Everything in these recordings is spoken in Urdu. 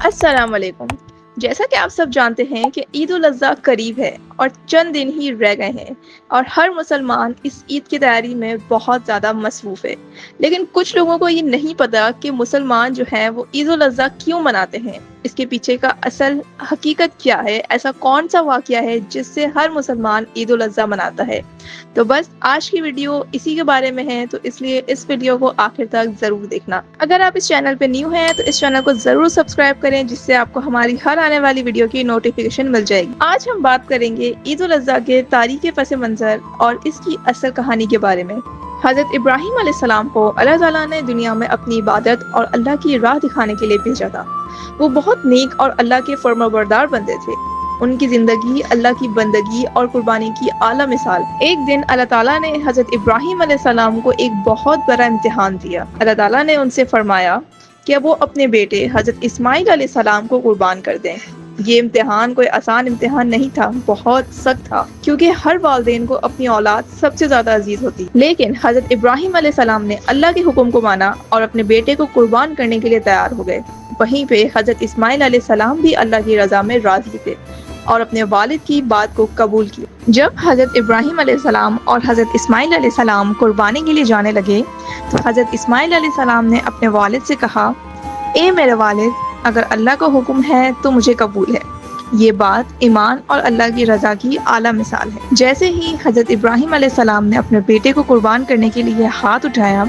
السلام علیکم۔ جیسا کہ آپ سب جانتے ہیں کہ عید الاضحیٰ قریب ہے اور چند دن ہی رہ گئے ہیں، اور ہر مسلمان اس عید کی تیاری میں بہت زیادہ مصروف ہے۔ لیکن کچھ لوگوں کو یہ نہیں پتا کہ مسلمان جو ہیں وہ عید الاضحیٰ کیوں مناتے ہیں، اس کے پیچھے کا اصل حقیقت کیا ہے، ایسا کون سا واقعہ ہے جس سے ہر مسلمان عید الاضحیٰ مناتا ہے۔ تو بس آج کی ویڈیو اسی کے بارے میں ہے، تو اس لیے اس ویڈیو کو آخر تک ضرور دیکھنا۔ اگر آپ اس چینل پہ نیو ہیں تو اس چینل کو ضرور سبسکرائب کریں، جس سے آپ کو ہماری ہر آنے والی ویڈیو کی نوٹیفیکیشن مل جائے گی۔ آج ہم بات کریں گے عید الاضحیٰ کے تاریخی پس منظر اور اس کی اصل کہانی کے بارے میں۔ حضرت ابراہیم علیہ السلام کو اللہ تعالیٰ نے دنیا میں اپنی عبادت اور اللہ کی راہ دکھانے کے لیے بھیجا تھا۔ وہ بہت نیک اور اللہ کے فرمانبردار بندے تھے۔ ان کی زندگی اللہ کی بندگی اور قربانی کی اعلیٰ مثال۔ ایک دن اللہ تعالیٰ نے حضرت ابراہیم علیہ السلام کو ایک بہت بڑا امتحان دیا۔ اللہ تعالیٰ نے ان سے فرمایا کہ وہ اپنے بیٹے حضرت اسماعیل علیہ السلام کو قربان کر دیں۔ یہ امتحان کوئی آسان امتحان نہیں تھا، بہت سخت تھا، کیونکہ ہر والدین کو اپنی اولاد سب سے زیادہ عزیز ہوتی۔ لیکن حضرت ابراہیم علیہ السلام نے اللہ کے حکم کو مانا اور اپنے بیٹے کو قربان کرنے کے لیے تیار ہو گئے۔ وہیں پہ حضرت اسماعیل علیہ السلام بھی اللہ کی رضا میں راضی تھے اور اپنے والد کی بات کو قبول کیا۔ جب حضرت ابراہیم علیہ السلام اور حضرت اسماعیل علیہ السلام قربانی کے لیے جانے لگے تو حضرت اسماعیل علیہ السلام نے اپنے والد سے کہا، اے میرے والد، اگر اللہ کا حکم ہے تو مجھے قبول ہے۔ یہ بات ایمان اور اللہ کی رضا کی اعلیٰ مثال ہے۔ جیسے ہی حضرت ابراہیم علیہ السلام نے اپنے بیٹے کو قربان کرنے کے لیے ہاتھ اٹھایا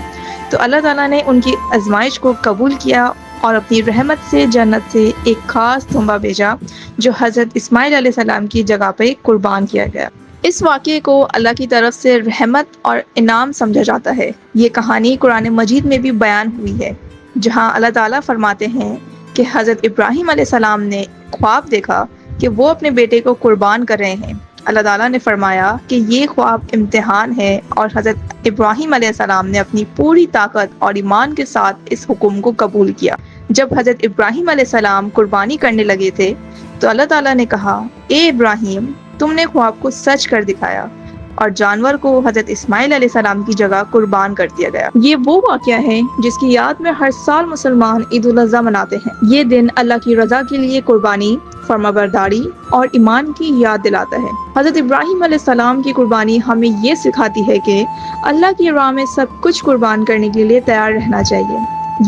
تو اللہ تعالیٰ نے ان کی آزمائش کو قبول کیا اور اپنی رحمت سے جنت سے ایک خاص تحفہ بھیجا جو حضرت اسماعیل علیہ السلام کی جگہ پہ قربان کیا گیا۔ اس واقعے کو اللہ کی طرف سے رحمت اور انعام سمجھا جاتا ہے۔ یہ کہانی قرآن مجید میں بھی بیان ہوئی ہے، جہاں اللہ تعالیٰ فرماتے ہیں کہ حضرت ابراہیم علیہ السلام نے خواب دیکھا کہ وہ اپنے بیٹے کو قربان کر رہے ہیں۔ اللہ تعالیٰ نے فرمایا کہ یہ خواب امتحان ہے، اور حضرت ابراہیم علیہ السلام نے اپنی پوری طاقت اور ایمان کے ساتھ اس حکم کو قبول کیا۔ جب حضرت ابراہیم علیہ السلام قربانی کرنے لگے تھے تو اللہ تعالیٰ نے کہا، اے ابراہیم، تم نے خواب کو سچ کر دکھایا، اور جانور کو حضرت اسماعیل علیہ السلام کی جگہ قربان کر دیا گیا۔ یہ وہ واقعہ ہے جس کی یاد میں ہر سال مسلمان عید الاضحیٰ مناتے ہیں۔ یہ دن اللہ کی رضا کے لیے قربانی، فرمانبرداری اور ایمان کی یاد دلاتا ہے۔ حضرت ابراہیم علیہ السلام کی قربانی ہمیں یہ سکھاتی ہے کہ اللہ کی راہ میں سب کچھ قربان کرنے کے لیے تیار رہنا چاہیے۔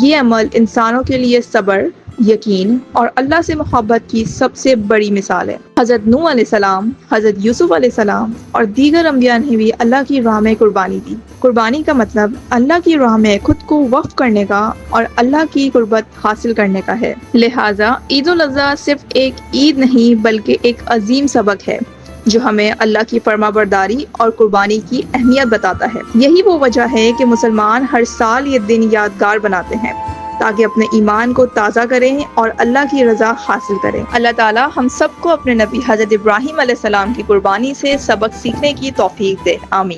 یہ عمل انسانوں کے لیے صبر، یقین اور اللہ سے محبت کی سب سے بڑی مثال ہے۔ حضرت نوح علیہ السلام، حضرت یوسف علیہ السلام اور دیگر انبیاء نے بھی اللہ کی راہ میں قربانی دی۔ قربانی کا مطلب اللہ کی راہ میں خود کو وقف کرنے کا اور اللہ کی قربت حاصل کرنے کا ہے۔ لہٰذا عید الاضحیٰ صرف ایک عید نہیں بلکہ ایک عظیم سبق ہے جو ہمیں اللہ کی فرمانبرداری اور قربانی کی اہمیت بتاتا ہے۔ یہی وہ وجہ ہے کہ مسلمان ہر سال یہ دن یادگار بناتے ہیں تاکہ اپنے ایمان کو تازہ کریں اور اللہ کی رضا حاصل کریں۔ اللہ تعالیٰ ہم سب کو اپنے نبی حضرت ابراہیم علیہ السلام کی قربانی سے سبق سیکھنے کی توفیق دے۔ آمین۔